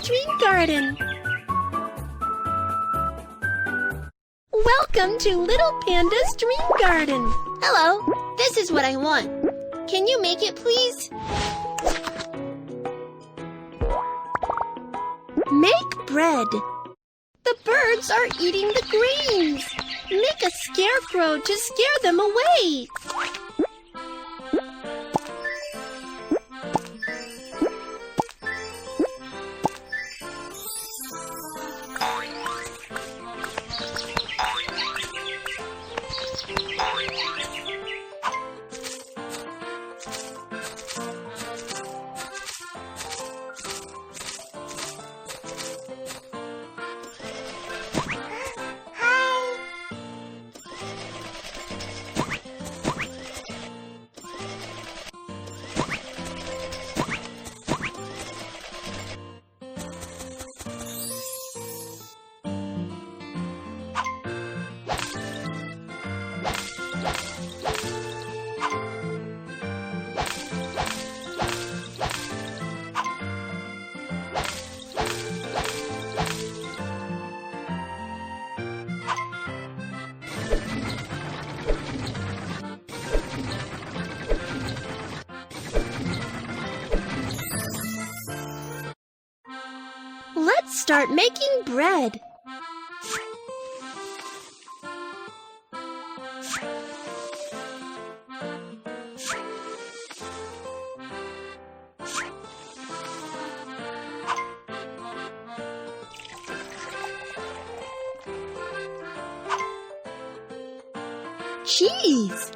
dream garden. Welcome to Little Panda's dream garden. Hello, this is what I want. Can you make it, please? Make bread. The birds are eating the grains. Make a scarecrow to scare them away. Let's start making bread. Cheese.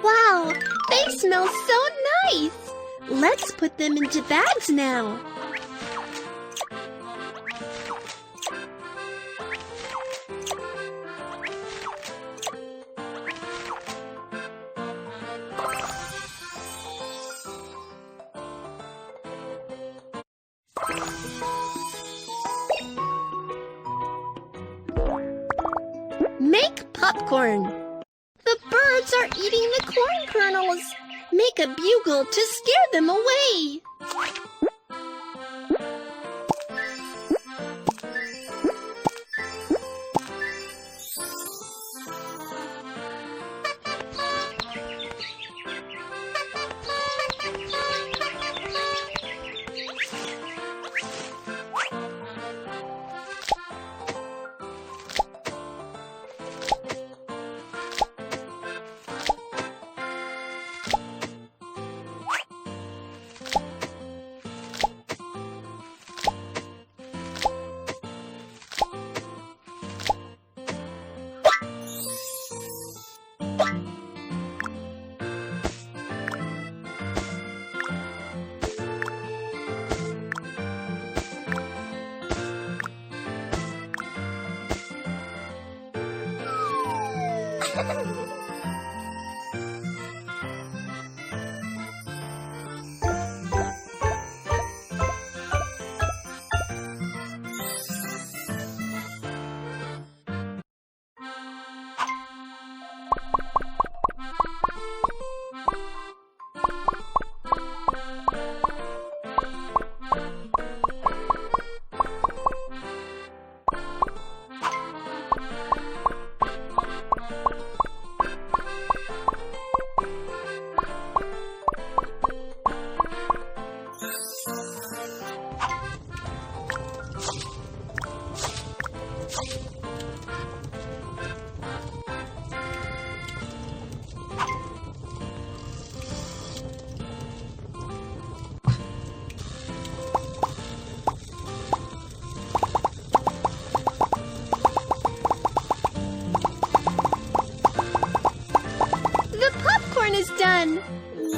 Wow, they smell so nice! Let's put them into bags now. Make popcorn. The birds are eating the corn kernels. Make a bugle to scare them away.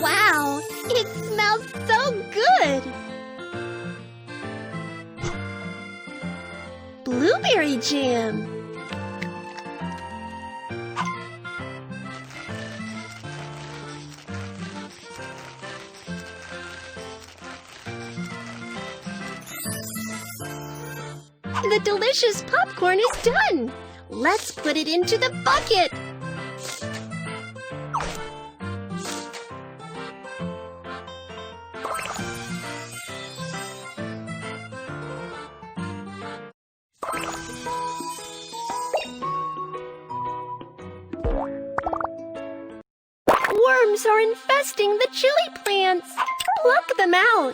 Wow, it smells so good! Blueberry jam! The delicious popcorn is done! Let's put it into the bucket! Worms are infesting the chili plants! Pluck them out!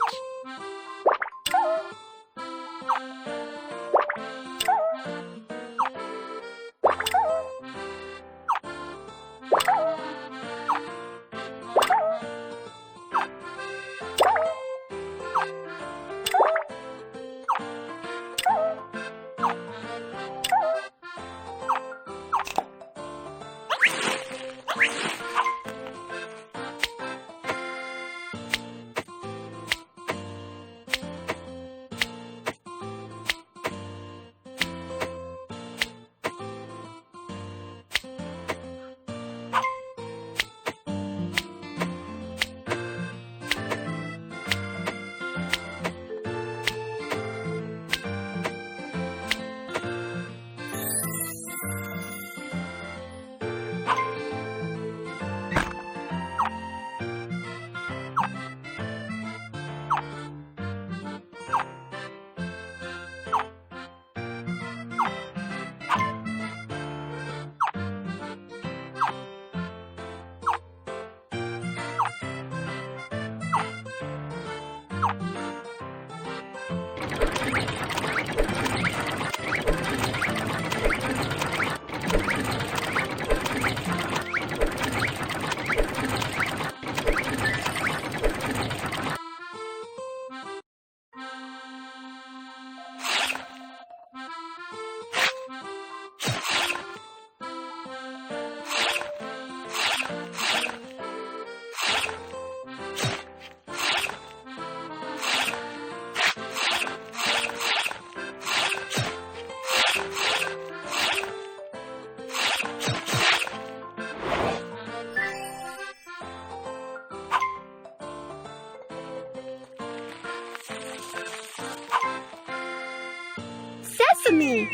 Sesame!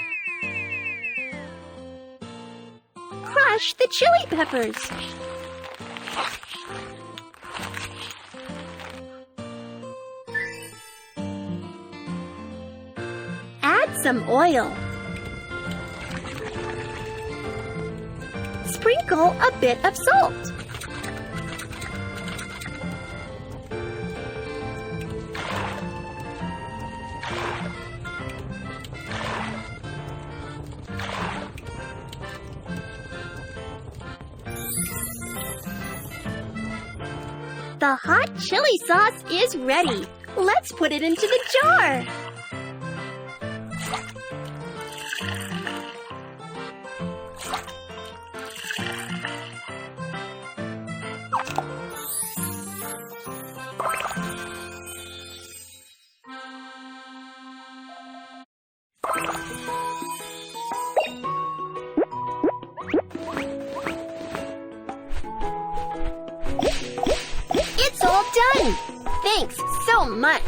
Crush the chili peppers. Add some oil. Sprinkle a bit of salt. The hot chili sauce is ready. Let's put it into the jar. It's all done! Thanks so much!